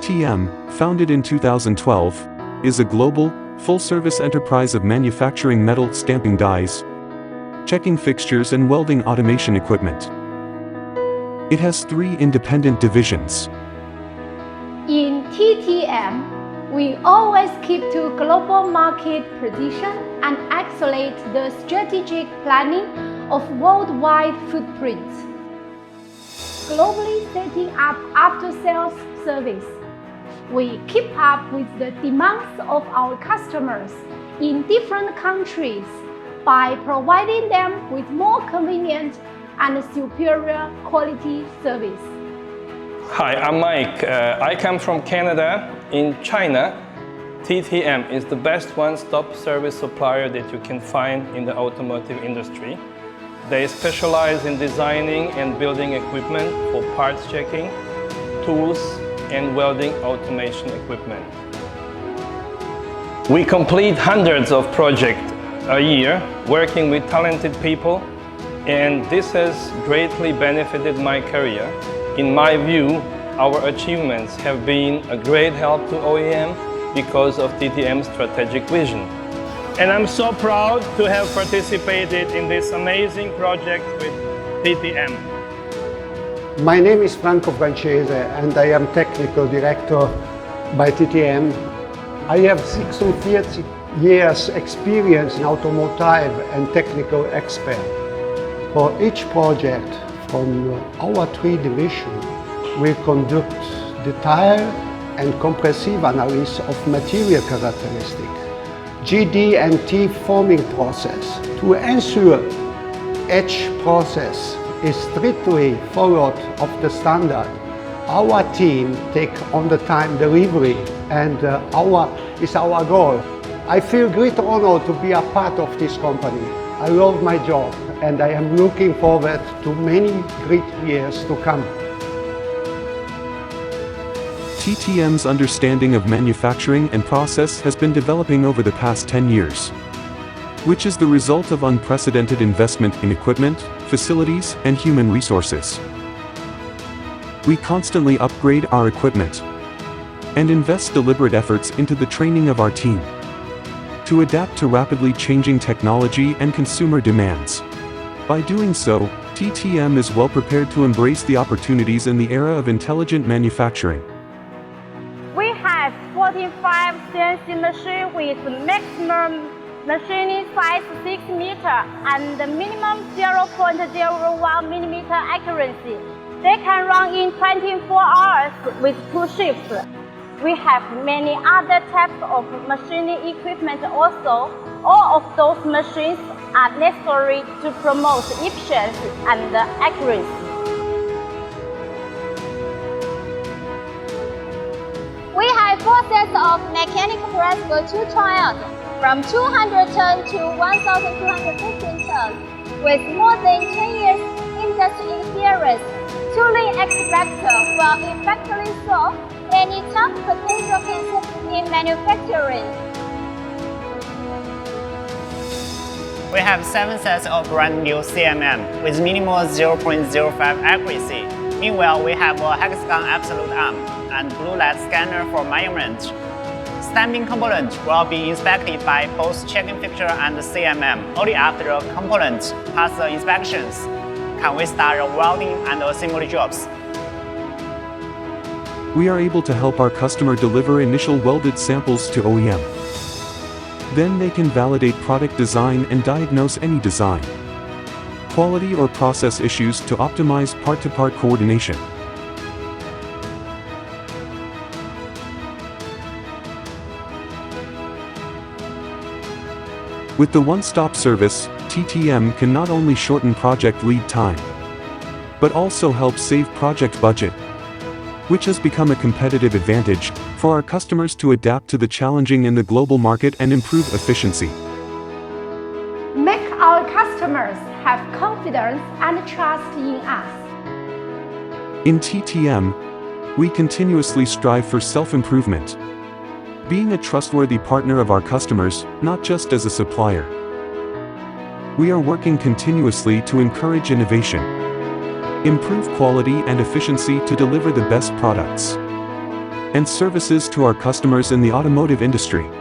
TTM, founded in 2012, is a global, full-service enterprise of manufacturing metal stamping dies, checking fixtures and welding automation equipment. It has 3 independent divisions. In TTM, we always keep to global market position and accelerate the strategic planning of worldwide footprints. Globally setting up after-sales service, we keep up with the demands of our customers in different countries by providing them with more convenient and superior quality service. Hi, I'm Mike. I come from Canada. In China, TTM is the best one-stop service supplier that you can find in the automotive industry. They specialize in designing and building equipment for parts checking, tools, and welding automation equipment. We complete hundreds of projects a year working with talented people, and this has greatly benefited my career. In my view, our achievements have been a great help to OEM because of TTM's strategic vision. And I'm so proud to have participated in this amazing project with TTM. My name is Franco Francese and I am Technical Director by TTM. I have 36 years experience in automotive and technical expert. For each project from our 3 divisions, we conduct detailed and comprehensive analysis of material characteristics, GD and T forming process to ensure each process is strictly followed of the standard. Our team take on the time delivery and is our goal. I feel great honor to be a part of this company. I love my job and I am looking forward to many great years to come. TTM's understanding of manufacturing and process has been developing over the past 10 years, which is the result of unprecedented investment in equipment, facilities, and human resources. We constantly upgrade our equipment and invest deliberate efforts into the training of our team to adapt to rapidly changing technology and consumer demands. By doing so, TTM is well prepared to embrace the opportunities in the era of intelligent manufacturing. We have 45 CNC machines with maximum machining size 6 meters and minimum 0.01 millimeter accuracy. They can run in 24 hours with 2 shifts. We have many other types of machining equipment also. All of those machines are necessary to promote efficiency and accuracy. We have 4 sets of mechanical press for 2 trials, from 200 tons to 1,215 tons, with more than 10 years industry experience. Tooling expector will effectively solve any tough potential cases in manufacturing. We have 7 sets of brand new CMM with minimal 0.05 accuracy. Meanwhile, we have a hexagon absolute arm and blue light scanner for measurement. Stamping component will be inspected by both checking fixture and CMM. Only after the component pass the inspections can we start the welding and assembly jobs. We are able to help our customer deliver initial welded samples to OEM. Then they can validate product design and diagnose any design, quality or process issues to optimize part-to-part coordination. With the one-stop service, TTM can not only shorten project lead time, but also help save project budget, which has become a competitive advantage for our customers to adapt to the challenging in the global market and improve efficiency. Make our customers have confidence and trust in us. In TTM, we continuously strive for self-improvement, being a trustworthy partner of our customers, not just as a supplier. We are working continuously to encourage innovation, improve quality and efficiency to deliver the best products, and services to our customers in the automotive industry.